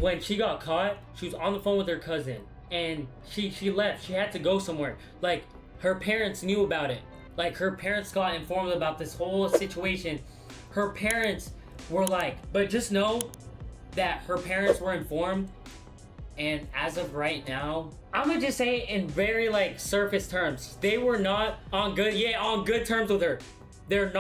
when she got caught, she was on the phone with her cousin, and she left. She had to go somewhere. Like, her parents knew about it. Like, her parents got informed about this whole situation. Her parents were like, but just know that her parents were informed, and as of right now, I'm gonna just say in very like surface terms, they were not on good terms with her. They're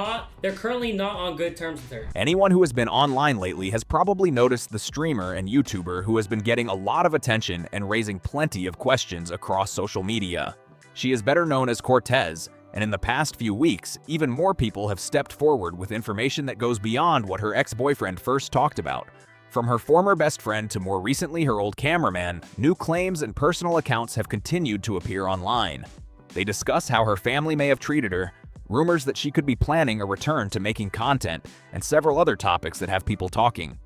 currently not on good terms with her. Anyone who has been online lately has probably noticed the streamer and YouTuber who has been getting a lot of attention and raising plenty of questions across social media. She is better known as Kvrtez, and in the past few weeks, even more people have stepped forward with information that goes beyond what her ex-boyfriend first talked about. From her former best friend to more recently her old cameraman, new claims and personal accounts have continued to appear online. They discuss how her family may have treated her, rumors that she could be planning a return to making content, and several other topics that have people talking.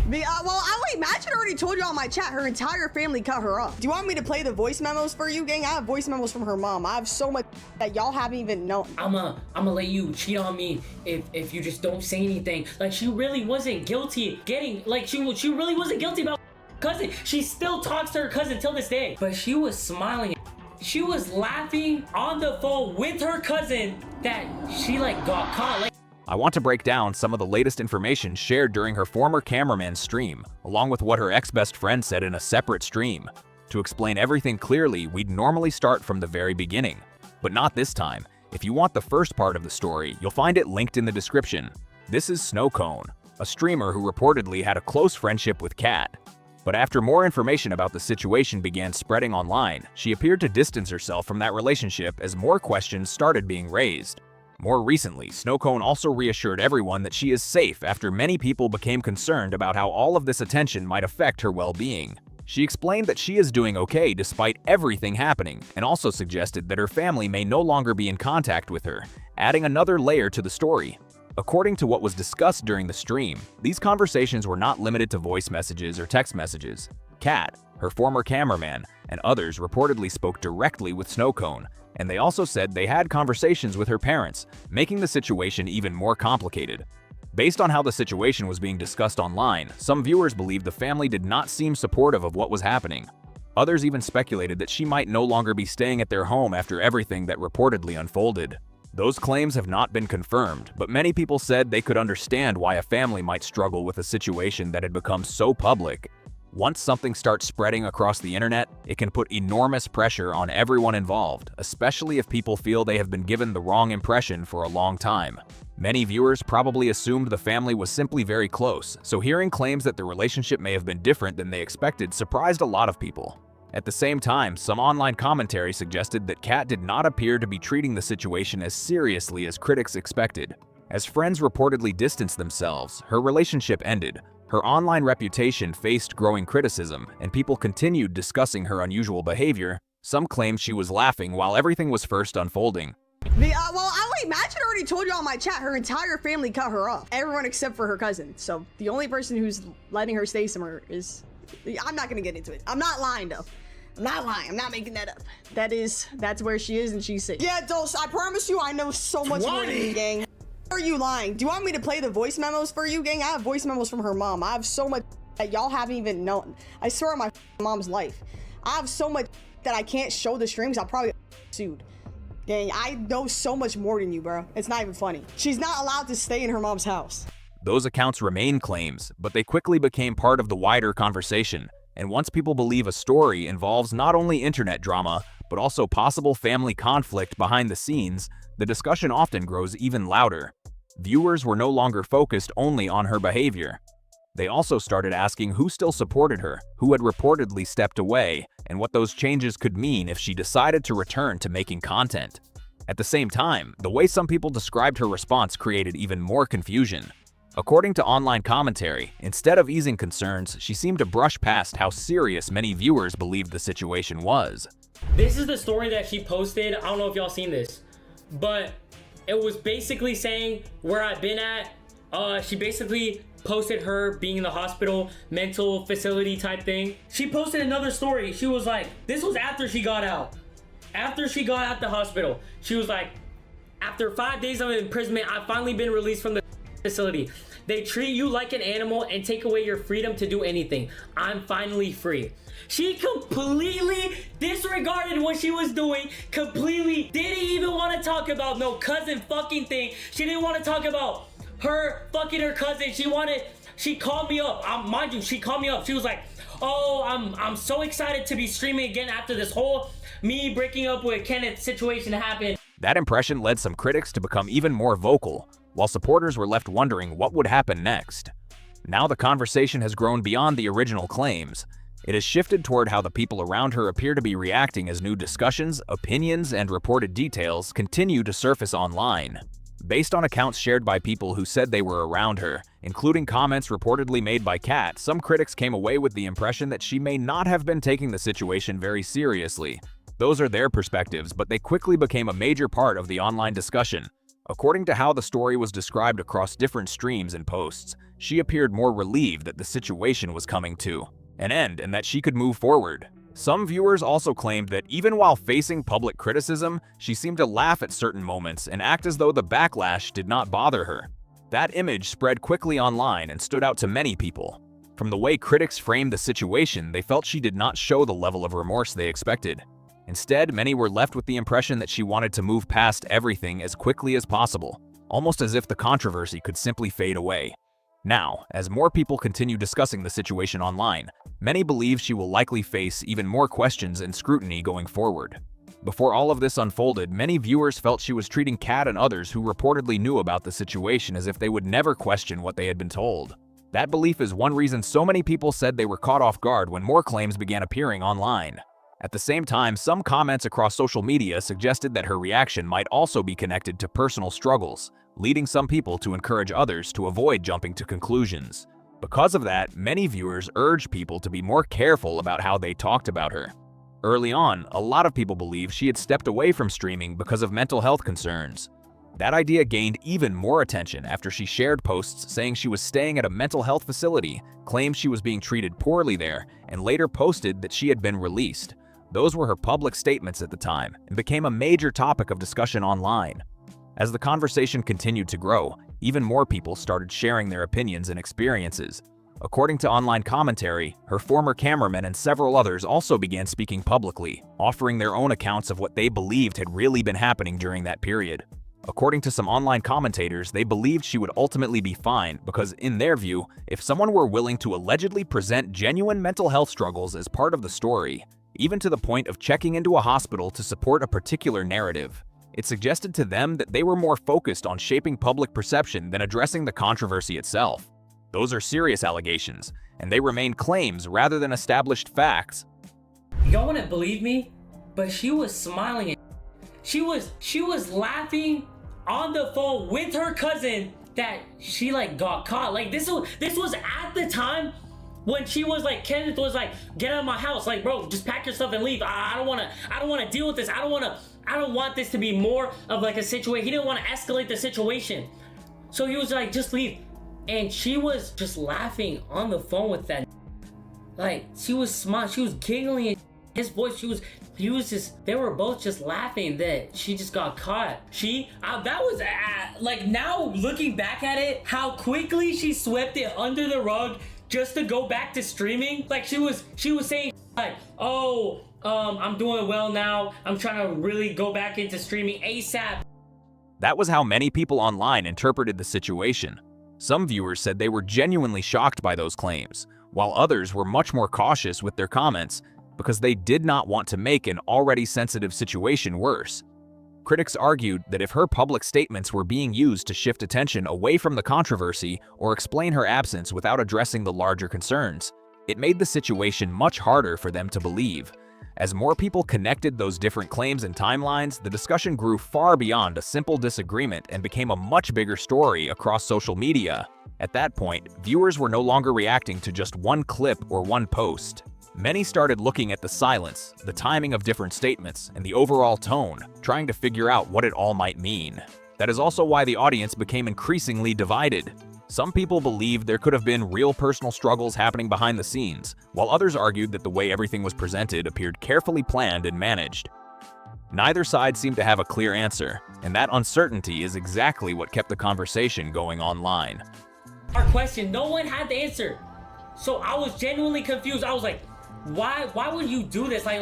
Match had already told you on my chat, her entire family cut her off. Do you want me to play the voice memos for you, gang? I have voice memos from her mom. I have so much that y'all haven't even known. I'ma let you cheat on me if you just don't say anything. Like, she really wasn't guilty she really wasn't guilty about cousin. She still talks to her cousin till this day. But she was smiling. She was laughing on the phone with her cousin that she like got caught. I want to break down some of the latest information shared during her former cameraman's stream, along with what her ex-best friend said in a separate stream. To explain everything clearly, we'd normally start from the very beginning. But not this time. If you want the first part of the story, you'll find it linked in the description. This is Snowcone, a streamer who reportedly had a close friendship with Kat. But after more information about the situation began spreading online, she appeared to distance herself from that relationship as more questions started being raised. More recently, Snowcone also reassured everyone that she is safe after many people became concerned about how all of this attention might affect her well-being. She explained that she is doing okay despite everything happening, and also suggested that her family may no longer be in contact with her, adding another layer to the story. According to what was discussed during the stream, these conversations were not limited to voice messages or text messages. Kat, her former cameraman, and others reportedly spoke directly with Snowcone, and they also said they had conversations with her parents, making the situation even more complicated. Based on how the situation was being discussed online, some viewers believed the family did not seem supportive of what was happening. Others even speculated that she might no longer be staying at their home after everything that reportedly unfolded. Those claims have not been confirmed, but many people said they could understand why a family might struggle with a situation that had become so public. Once something starts spreading across the internet, it can put enormous pressure on everyone involved, especially if people feel they have been given the wrong impression for a long time. Many viewers probably assumed the family was simply very close, so hearing claims that the relationship may have been different than they expected surprised a lot of people. At the same time, some online commentary suggested that Kat did not appear to be treating the situation as seriously as critics expected. As friends reportedly distanced themselves, her relationship ended. Her online reputation faced growing criticism, and people continued discussing her unusual behavior. Some claimed she was laughing while everything was first unfolding. Match had already told you on my chat, her entire family cut her off. Everyone except for her cousin. So the only person who's letting her stay somewhere is... I'm not gonna get into it. I'm not lying though. I'm not lying. I'm not making that up. That's where she is and she's safe. Yeah, Dose, I promise you I know so much more than you, gang. Are you lying? Do you want me to play the voice memos for you, gang? I have voice memos from her mom. I have so much that y'all haven't even known. I swear on my mom's life. I have so much that I can't show the streams. I'll probably get sued. Gang, I know so much more than you, bro. It's not even funny. She's not allowed to stay in her mom's house. Those accounts remain claims, but they quickly became part of the wider conversation. And once people believe a story involves not only internet drama, but also possible family conflict behind the scenes, the discussion often grows even louder. Viewers were no longer focused only on her behavior. They also started asking who still supported her, who had reportedly stepped away, and what those changes could mean if she decided to return to making content. At the same time, the way some people described her response created even more confusion. According to online commentary, instead of easing concerns, she seemed to brush past how serious many viewers believed the situation was. This is the story that she posted. I don't know if y'all seen this, but it was basically saying where I've been at. She basically posted her being in the hospital, mental facility type thing. She posted another story. She was like, this was after she got out. After she got out the hospital, she was like, after 5 days of imprisonment, I've finally been released from the facility. They treat you like an animal and take away your freedom to do anything. I'm finally free. She completely disregarded what she was doing, completely didn't even want to talk about no cousin fucking thing. She didn't want to talk about her fucking her cousin. She called me up. Mind you, she called me up. She was like, oh, I'm so excited to be streaming again after this whole me breaking up with Kenneth situation happened. That impression led some critics to become even more vocal, while supporters were left wondering what would happen next. Now the conversation has grown beyond the original claims. It has shifted toward how the people around her appear to be reacting as new discussions, opinions, and reported details continue to surface online. Based on accounts shared by people who said they were around her, including comments reportedly made by Kat, some critics came away with the impression that she may not have been taking the situation very seriously. Those are their perspectives, but they quickly became a major part of the online discussion. According to how the story was described across different streams and posts, she appeared more relieved that the situation was coming to an end and that she could move forward. Some viewers also claimed that even while facing public criticism, she seemed to laugh at certain moments and act as though the backlash did not bother her. That image spread quickly online and stood out to many people. From the way critics framed the situation, they felt she did not show the level of remorse they expected. Instead, many were left with the impression that she wanted to move past everything as quickly as possible, almost as if the controversy could simply fade away. Now, as more people continue discussing the situation online, many believe she will likely face even more questions and scrutiny going forward. Before all of this unfolded, many viewers felt she was treating Kat and others who reportedly knew about the situation as if they would never question what they had been told. That belief is one reason so many people said they were caught off guard when more claims began appearing online. At the same time, some comments across social media suggested that her reaction might also be connected to personal struggles, leading some people to encourage others to avoid jumping to conclusions. Because of that, many viewers urged people to be more careful about how they talked about her. Early on, a lot of people believed she had stepped away from streaming because of mental health concerns. That idea gained even more attention after she shared posts saying she was staying at a mental health facility, claimed she was being treated poorly there, and later posted that she had been released. Those were her public statements at the time and became a major topic of discussion online. As the conversation continued to grow, even more people started sharing their opinions and experiences. According to online commentary, her former cameraman and several others also began speaking publicly, offering their own accounts of what they believed had really been happening during that period. According to some online commentators, they believed she would ultimately be fine because, in their view, if someone were willing to allegedly present genuine mental health struggles as part of the story, even to the point of checking into a hospital to support a particular narrative, it suggested to them that they were more focused on shaping public perception than addressing the controversy itself. Those are serious allegations, and they remain claims rather than established facts. Y'all wouldn't believe me, but she was smiling. She was laughing on the phone with her cousin that she got caught. This was at the time when she was Kenneth was get out of my house, bro, just pack your stuff and leave. I don't wanna deal with this. I don't want this to be more of a situation. He didn't want to escalate the situation. So he was just leave. And she was just laughing on the phone with that. She was smiling, she was giggling. His voice, they were both just laughing that she just got caught. Now looking back at it, how quickly she swept it under the rug just to go back to streaming. She was saying I'm doing well now. I'm trying to really go back into streaming ASAP. That was how many people online interpreted the situation. Some viewers said they were genuinely shocked by those claims, while others were much more cautious with their comments because they did not want to make an already sensitive situation worse. Critics argued that if her public statements were being used to shift attention away from the controversy or explain her absence without addressing the larger concerns, it made the situation much harder for them to believe. As more people connected those different claims and timelines, the discussion grew far beyond a simple disagreement and became a much bigger story across social media. At that point, viewers were no longer reacting to just one clip or one post. Many started looking at the silence, the timing of different statements, and the overall tone, trying to figure out what it all might mean. That is also why the audience became increasingly divided. Some people believed there could have been real personal struggles happening behind the scenes, while others argued that the way everything was presented appeared carefully planned and managed. Neither side seemed to have a clear answer, and that uncertainty is exactly what kept the conversation going online. our question. No one had the answer. So I was genuinely confused. I was like, why would you do this? Like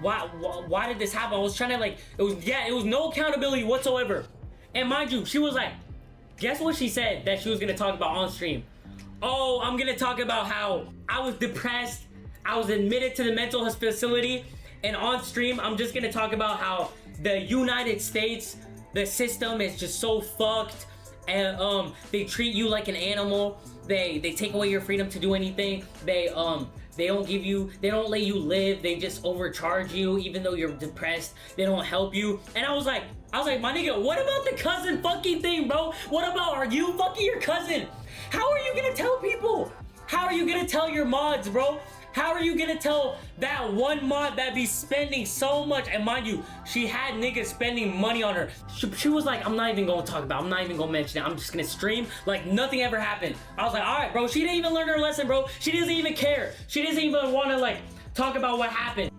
why did this happen? I was trying to like, it was no accountability whatsoever. And mind you, she was like, guess what she said that she was gonna talk about on stream? Oh, I'm gonna talk about how I was depressed, I was admitted to the mental health facility, and on stream, I'm just gonna talk about how the United States, the system is just so fucked, and they treat you like an animal. They take away your freedom to do anything. They don't let you live. They just overcharge you even though you're depressed. They don't help you. And I was like, my nigga, what about the cousin fucking thing, bro? What about, are you fucking your cousin? How are you gonna tell people? How are you gonna tell your mods, bro? How are you gonna tell that one mod that be spending so much? And mind you, she had niggas spending money on her. She was like, I'm not even gonna talk about it. I'm not even gonna mention it. I'm just gonna stream like nothing ever happened. I was like, all right, bro. She didn't even learn her lesson, bro. She doesn't even care. She doesn't even wanna like talk about what happened.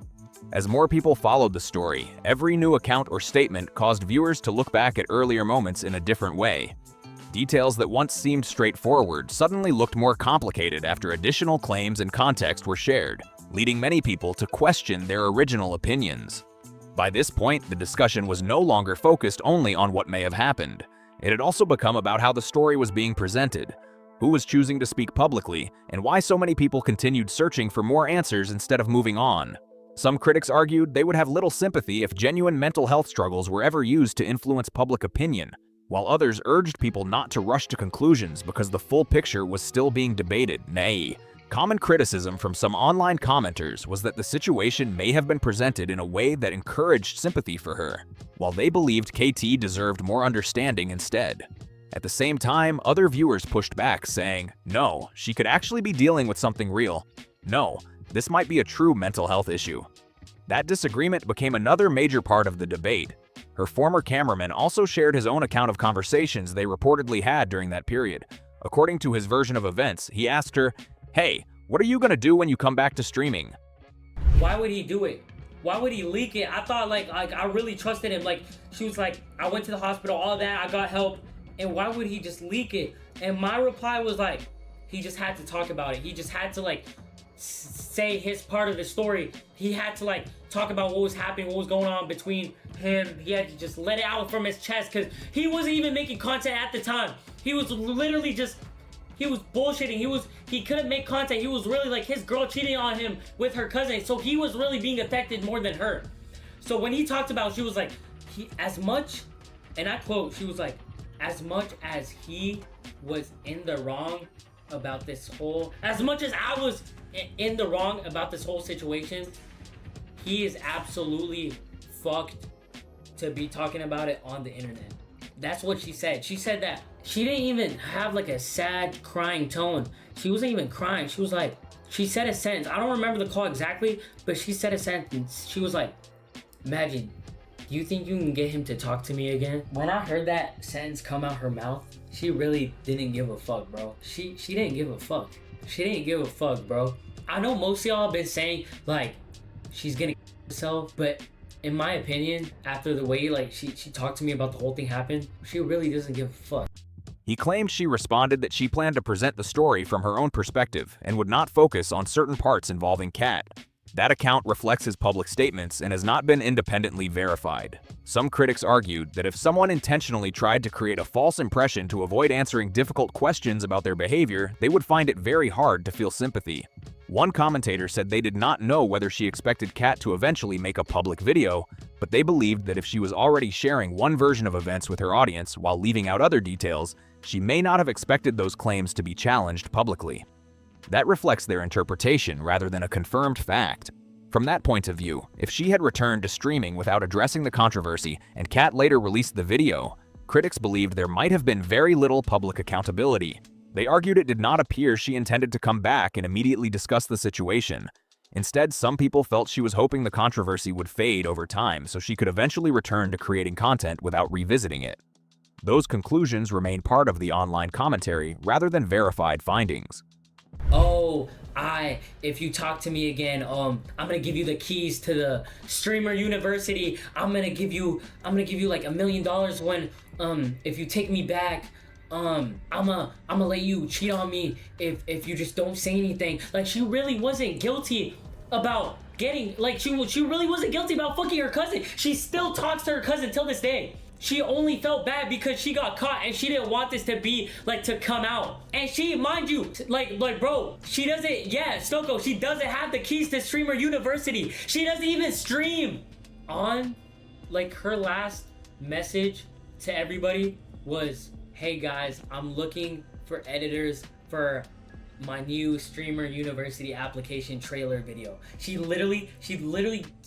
As more people followed the story, every new account or statement caused viewers to look back at earlier moments in a different way. Details that once seemed straightforward suddenly looked more complicated after additional claims and context were shared, leading many people to question their original opinions. By this point, the discussion was no longer focused only on what may have happened. It had also become about how the story was being presented, who was choosing to speak publicly, and why so many people continued searching for more answers instead of moving on. Some critics argued they would have little sympathy if genuine mental health struggles were ever used to influence public opinion, while others urged people not to rush to conclusions because the full picture was still being debated. Nay, common criticism from some online commenters was that the situation may have been presented in a way that encouraged sympathy for her, while they believed KT deserved more understanding instead. At the same time, other viewers pushed back, saying, no, she could actually be dealing with something real. No, this might be a true mental health issue. That disagreement became another major part of the debate. Her former cameraman also shared his own account of conversations they reportedly had during that period. According to his version of events, he asked her, hey, what are you gonna do when you come back to streaming? Why would he do it? Why would he leak it? I thought like I really trusted him. Like she was like, I went to the hospital, all that, I got help. And why would he just leak it? And my reply was like, he just had to talk about it. He just had to like say his part of the story. He had to like talk about what was happening, what was going on between him. He had to just let it out from his chest because he wasn't even making content at the time. He was literally just, he was bullshitting. He couldn't make content. He was really like his girl cheating on him with her cousin. So he was really being affected more than her. So when he talked about, she was like, as much, and I quote, she was like, as much as he was in the wrong about this whole, as much as I was in the wrong about this whole situation, he is absolutely fucked to be talking about it on the internet. That's what she said. She said that she didn't even have like a sad crying tone. She wasn't even crying. She was like, she said a sentence. I don't remember the call exactly, but she said a sentence. She was like, imagine, do you think you can get him to talk to me again? When I heard that sentence come out her mouth, she really didn't give a fuck, bro. She didn't give a fuck. She didn't give a fuck, bro. I know most of y'all have been saying like she's gonna herself, but in my opinion, after the way like she talked to me about the whole thing happened, she really doesn't give a fuck. He claimed she responded that she planned to present the story from her own perspective and would not focus on certain parts involving Kat. That account reflects his public statements and has not been independently verified. Some critics argued that if someone intentionally tried to create a false impression to avoid answering difficult questions about their behavior, they would find it very hard to feel sympathy. One commentator said they did not know whether she expected Kat to eventually make a public video, but they believed that if she was already sharing one version of events with her audience while leaving out other details, she may not have expected those claims to be challenged publicly. That reflects their interpretation rather than a confirmed fact. From that point of view, if she had returned to streaming without addressing the controversy and Kat later released the video, critics believed there might have been very little public accountability. They argued it did not appear she intended to come back and immediately discuss the situation. Instead, some people felt she was hoping the controversy would fade over time so she could eventually return to creating content without revisiting it. Those conclusions remain part of the online commentary rather than verified findings. Oh, if you talk to me again, I'm gonna give you the keys to the streamer university. I'm gonna give you like $1 million when, if you take me back. I'ma let you cheat on me if you just don't say anything. Like, she really wasn't guilty about getting, like, she really wasn't guilty about fucking her cousin. She still talks to her cousin till this day. She only felt bad because she got caught and she didn't want this to be, like, to come out. And she, mind you, like bro, she doesn't, yeah, Stoko, she doesn't have the keys to Streamer University. She doesn't even stream. On, like, her last message to everybody was, hey guys, I'm looking for editors for my new Streamer University application trailer video. She literally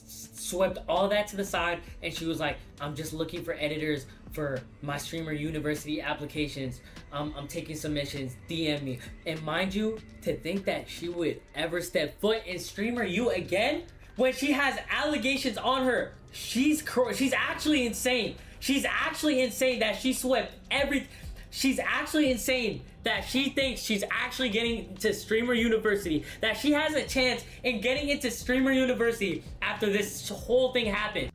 swept all that to the side and she was like, I'm just looking for editors for my Streamer University applications. I'm taking submissions, DM me. And mind you, to think that she would ever step foot in Streamer U again when she has allegations on her, she's actually insane. She's actually insane that she swept she's actually insane that she thinks she's actually getting to Streamer University, that she has a chance in getting into Streamer University after this whole thing happened.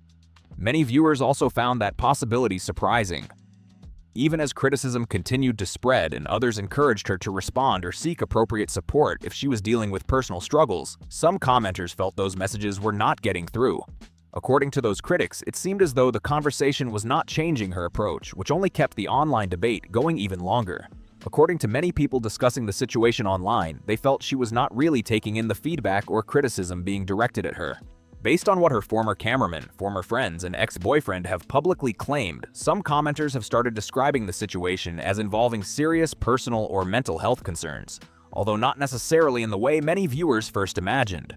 Many viewers also found that possibility surprising. Even as criticism continued to spread and others encouraged her to respond or seek appropriate support if she was dealing with personal struggles, some commenters felt those messages were not getting through. According to those critics, it seemed as though the conversation was not changing her approach, which only kept the online debate going even longer. According to many people discussing the situation online, they felt she was not really taking in the feedback or criticism being directed at her. Based on what her former cameraman, former friends, and ex-boyfriend have publicly claimed, some commenters have started describing the situation as involving serious personal or mental health concerns, although not necessarily in the way many viewers first imagined.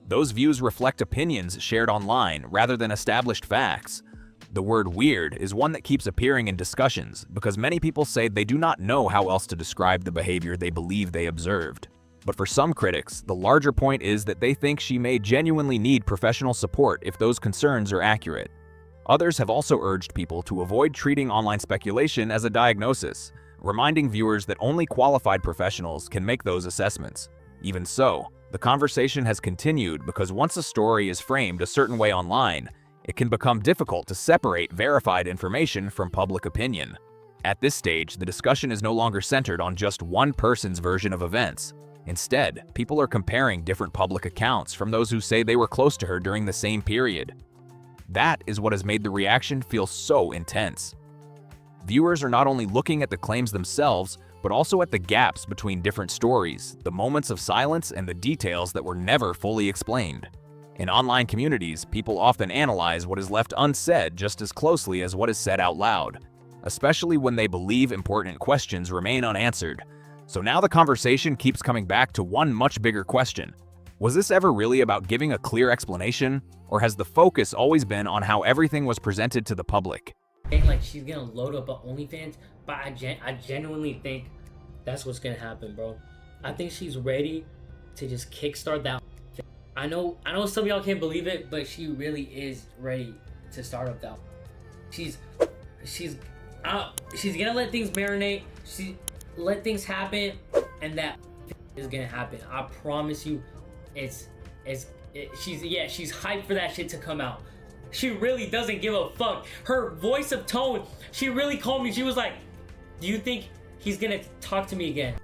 Those views reflect opinions shared online rather than established facts. The word weird is one that keeps appearing in discussions because many people say they do not know how else to describe the behavior they believe they observed. But for some critics, the larger point is that they think she may genuinely need professional support if those concerns are accurate. Others have also urged people to avoid treating online speculation as a diagnosis, reminding viewers that only qualified professionals can make those assessments. Even so, the conversation has continued because once a story is framed a certain way online, it can become difficult to separate verified information from public opinion. At this stage, the discussion is no longer centered on just one person's version of events. Instead, people are comparing different public accounts from those who say they were close to her during the same period. That is what has made the reaction feel so intense. Viewers are not only looking at the claims themselves, but also at the gaps between different stories, the moments of silence, and the details that were never fully explained. In online communities, people often analyze what is left unsaid just as closely as what is said out loud, especially when they believe important questions remain unanswered. So now the conversation keeps coming back to one much bigger question. Was this ever really about giving a clear explanation, or has the focus always been on how everything was presented to the public? Like, she's gonna load up on OnlyFans, but I genuinely think that's what's gonna happen, bro. I think she's ready to just kickstart that. I know some of y'all can't believe it, but she really is ready to start up that. She's gonna let things marinate. She let things happen, and that is gonna happen. I promise you. She's hyped for that shit to come out. She really doesn't give a fuck. Her voice of tone, she really called me. She was like, do you think he's gonna talk to me again?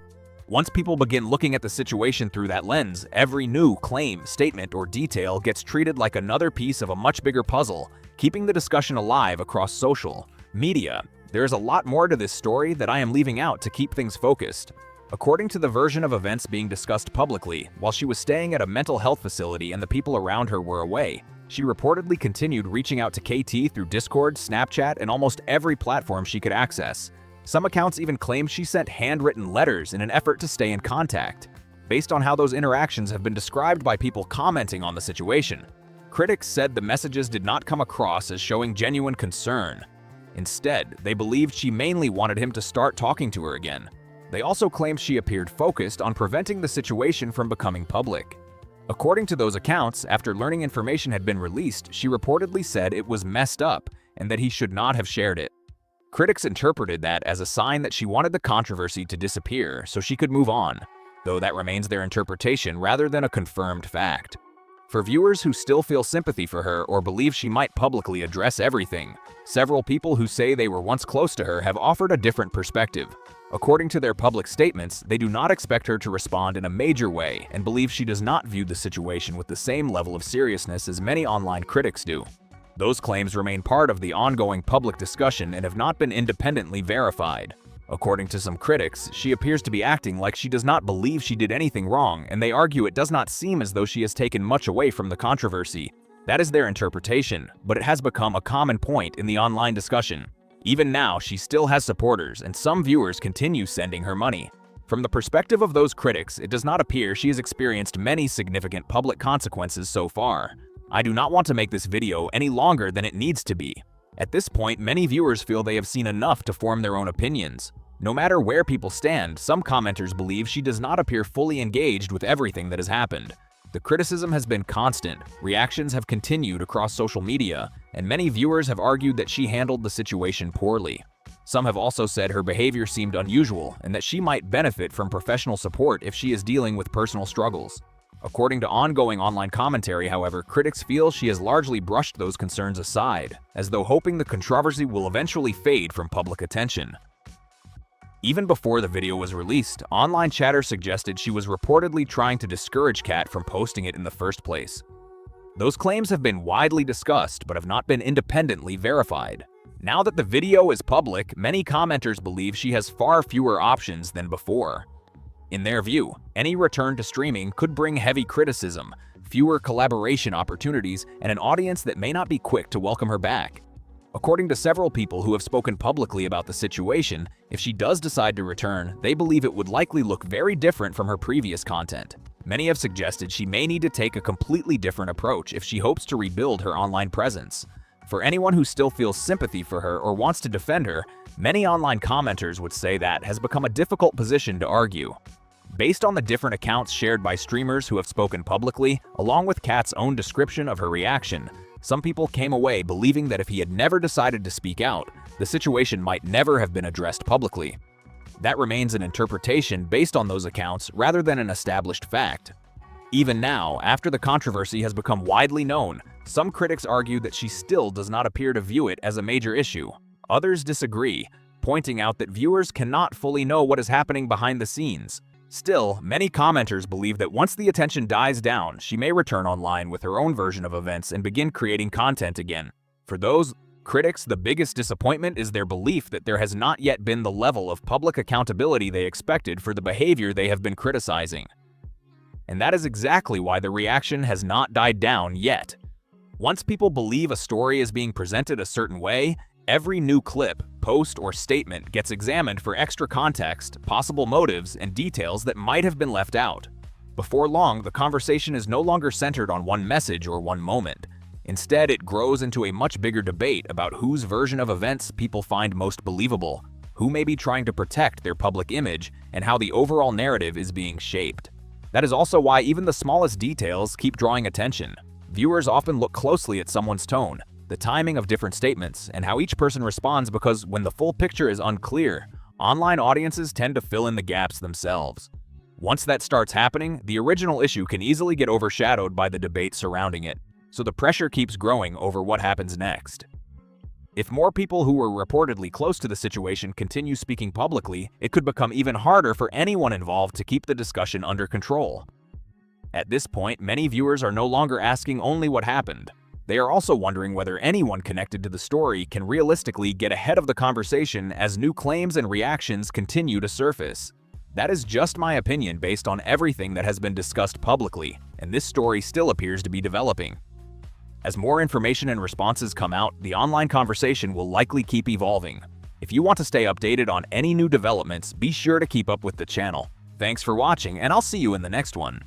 Once people begin looking at the situation through that lens, every new claim, statement, or detail gets treated like another piece of a much bigger puzzle, keeping the discussion alive across social media. There is a lot more to this story that I am leaving out to keep things focused. According to the version of events being discussed publicly, while she was staying at a mental health facility and the people around her were away, she reportedly continued reaching out to KT through Discord, Snapchat, and almost every platform she could access. Some accounts even claim she sent handwritten letters in an effort to stay in contact. Based on how those interactions have been described by people commenting on the situation, critics said the messages did not come across as showing genuine concern. Instead, they believed she mainly wanted him to start talking to her again. They also claimed she appeared focused on preventing the situation from becoming public. According to those accounts, after learning information had been released, she reportedly said it was messed up and that he should not have shared it. Critics interpreted that as a sign that she wanted the controversy to disappear so she could move on, though that remains their interpretation rather than a confirmed fact. For viewers who still feel sympathy for her or believe she might publicly address everything, several people who say they were once close to her have offered a different perspective. According to their public statements, they do not expect her to respond in a major way and believe she does not view the situation with the same level of seriousness as many online critics do. Those claims remain part of the ongoing public discussion and have not been independently verified. According to some critics, she appears to be acting like she does not believe she did anything wrong, and they argue it does not seem as though she has taken much away from the controversy. That is their interpretation, but it has become a common point in the online discussion. Even now, she still has supporters, and some viewers continue sending her money. From the perspective of those critics, it does not appear she has experienced many significant public consequences so far. I do not want to make this video any longer than it needs to be. At this point, many viewers feel they have seen enough to form their own opinions. No matter where people stand, some commenters believe she does not appear fully engaged with everything that has happened. The criticism has been constant, reactions have continued across social media, and many viewers have argued that she handled the situation poorly. Some have also said her behavior seemed unusual and that she might benefit from professional support if she is dealing with personal struggles. According to ongoing online commentary, however, critics feel she has largely brushed those concerns aside, as though hoping the controversy will eventually fade from public attention. Even before the video was released, online chatter suggested she was reportedly trying to discourage Kat from posting it in the first place. Those claims have been widely discussed but have not been independently verified. Now that the video is public, many commenters believe she has far fewer options than before. In their view, any return to streaming could bring heavy criticism, fewer collaboration opportunities, and an audience that may not be quick to welcome her back. According to several people who have spoken publicly about the situation, if she does decide to return, they believe it would likely look very different from her previous content. Many have suggested she may need to take a completely different approach if she hopes to rebuild her online presence. For anyone who still feels sympathy for her or wants to defend her, many online commenters would say that has become a difficult position to argue. Based on the different accounts shared by streamers who have spoken publicly, along with Kat's own description of her reaction, some people came away believing that if he had never decided to speak out, the situation might never have been addressed publicly. That remains an interpretation based on those accounts rather than an established fact. Even now, after the controversy has become widely known, some critics argue that she still does not appear to view it as a major issue. Others disagree, pointing out that viewers cannot fully know what is happening behind the scenes. Still, many commenters believe that once the attention dies down, she may return online with her own version of events and begin creating content again. For those critics, the biggest disappointment is their belief that there has not yet been the level of public accountability they expected for the behavior they have been criticizing. And that is exactly why the reaction has not died down yet. Once people believe a story is being presented a certain way, every new clip, post, or statement gets examined for extra context, possible motives, and details that might have been left out. Before long, the conversation is no longer centered on one message or one moment. Instead, it grows into a much bigger debate about whose version of events people find most believable, who may be trying to protect their public image, and how the overall narrative is being shaped. That is also why even the smallest details keep drawing attention. Viewers often look closely at someone's tone, the timing of different statements, and how each person responds because when the full picture is unclear, online audiences tend to fill in the gaps themselves. Once that starts happening, the original issue can easily get overshadowed by the debate surrounding it, so the pressure keeps growing over what happens next. If more people who were reportedly close to the situation continue speaking publicly, it could become even harder for anyone involved to keep the discussion under control. At this point, many viewers are no longer asking only what happened. They are also wondering whether anyone connected to the story can realistically get ahead of the conversation as new claims and reactions continue to surface. That is just my opinion based on everything that has been discussed publicly, and this story still appears to be developing. As more information and responses come out, the online conversation will likely keep evolving. If you want to stay updated on any new developments, be sure to keep up with the channel. Thanks for watching, and I'll see you in the next one.